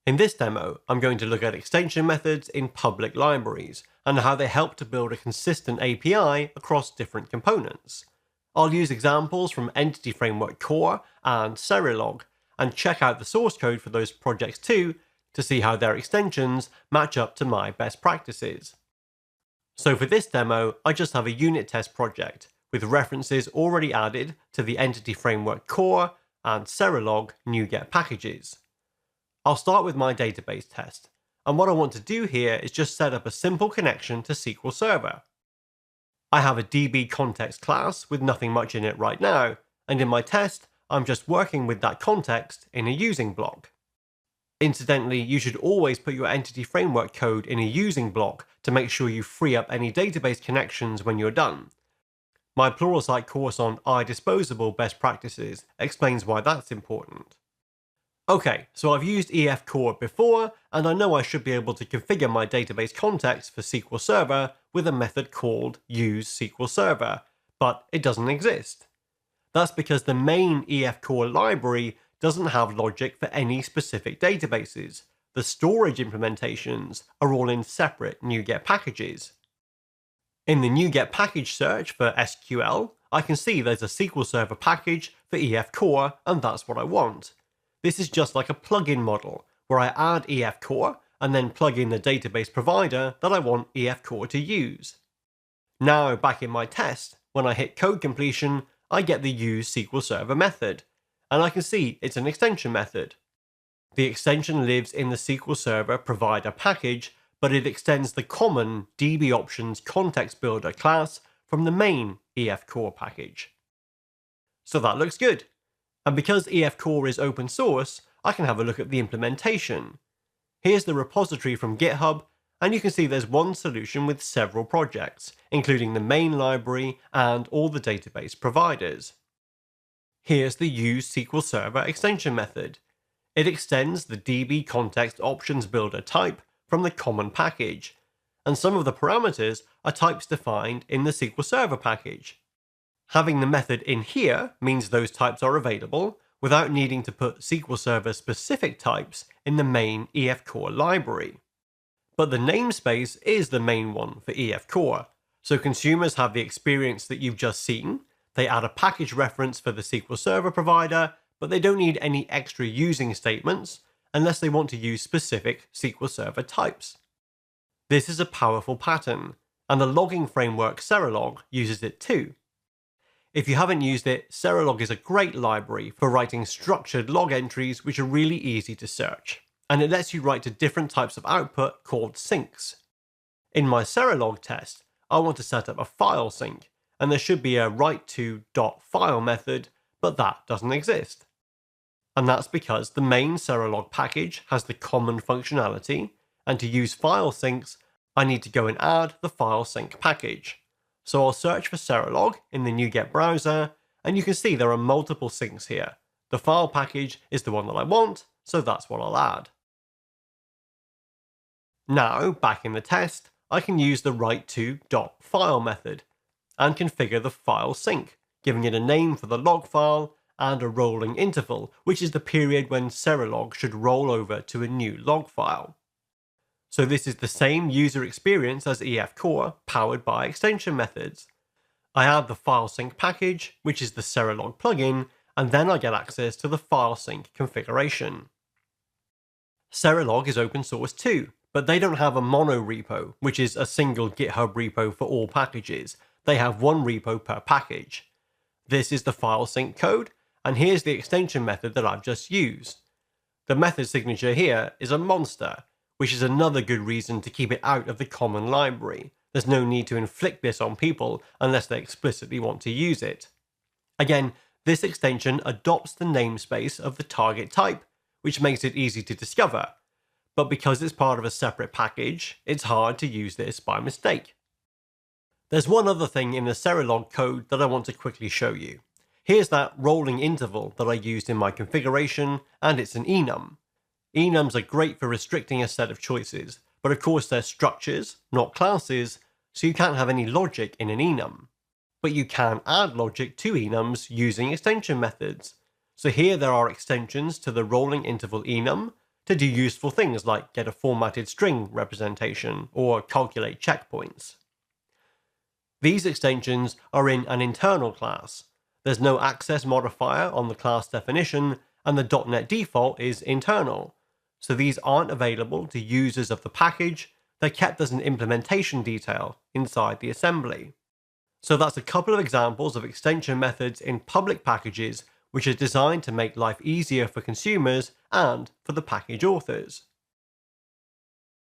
In this demo, I'm going to look at extension methods in public libraries and how they help to build a consistent API across different components. I'll use examples from Entity Framework Core and Serilog and check out the source code for those projects too to see how their extensions match up to my best practices. So for this demo, I just have a unit test project with references already added to the Entity Framework Core and Serilog NuGet packages. I'll start with my database test, and what I want to do here is just set up a simple connection to SQL Server. I have a DB context class with nothing much in it right now, and in my test, I'm just working with that context in a using block. Incidentally, you should always put your entity framework code in a using block to make sure you free up any database connections when you're done. My Pluralsight course on iDisposable best practices explains why that's important. Okay, so I've used EF Core before, and I know I should be able to configure my database context for SQL Server with a method called useSQLServer, but it doesn't exist. That's because the main EF Core library doesn't have logic for any specific databases. The storage implementations are all in separate NuGet packages. In the NuGet package search for SQL, I can see there's a SQL Server package for EF Core, and that's what I want. This is just like a plugin model, where I add EF Core and then plug in the database provider that I want EF Core to use. Now, back in my test, when I hit code completion, I get the useSQLServer method, and I can see it's an extension method. The extension lives in the SQL Server provider package, but it extends the common DB options context builder class from the main EF Core package. So that looks good. And because EF Core is open source, I can have a look at the implementation. Here's the repository from GitHub, and you can see there's one solution with several projects, including the main library and all the database providers. Here's the useSQLServer extension method. It extends the DB context options builder type from the common package, and some of the parameters are types defined in the SQL Server package. Having the method in here means those types are available without needing to put SQL Server specific types in the main EF Core library. But the namespace is the main one for EF Core, so consumers have the experience that you've just seen. They add a package reference for the SQL Server provider, but they don't need any extra using statements unless they want to use specific SQL Server types. This is a powerful pattern, and the logging framework Serilog uses it too. If you haven't used it, Serilog is a great library for writing structured log entries which are really easy to search, and it lets you write to different types of output called syncs. In my Serilog test, I want to set up a file sync, and there should be a write_to.file method, but that doesn't exist. And that's because the main Serilog package has the common functionality, and to use file syncs, I need to go and add the file sync package. So I'll search for Serilog in the NuGet browser, and you can see there are multiple syncs here. The file package is the one that I want, so that's what I'll add. Now, back in the test, I can use the write_to.file method and configure the file sync, giving it a name for the log file and a rolling interval, which is the period when Serilog should roll over to a new log file. So this is the same user experience as EF Core, powered by extension methods. I add the file sync package, which is the Serilog plugin, and then I get access to the file sync configuration. Serilog is open source too, but they don't have a mono repo, which is a single GitHub repo for all packages. They have one repo per package. This is the file sync code, and here's the extension method that I've just used. The method signature here is a monster, which is another good reason to keep it out of the common library. There's no need to inflict this on people unless they explicitly want to use it. Again, this extension adopts the namespace of the target type, which makes it easy to discover. But because it's part of a separate package, it's hard to use this by mistake. There's one other thing in the Serilog code that I want to quickly show you. Here's that rolling interval that I used in my configuration, and it's an enum. Enums are great for restricting a set of choices, but of course they're structures, not classes, so you can't have any logic in an enum. But you can add logic to enums using extension methods. So here there are extensions to the rolling interval enum, to do useful things like get a formatted string representation or calculate checkpoints. These extensions are in an internal class. There's no access modifier on the class definition, and the .NET default is internal, so these aren't available to users of the package. They're kept as an implementation detail inside the assembly. So that's a couple of examples of extension methods in public packages which are designed to make life easier for consumers and for the package authors.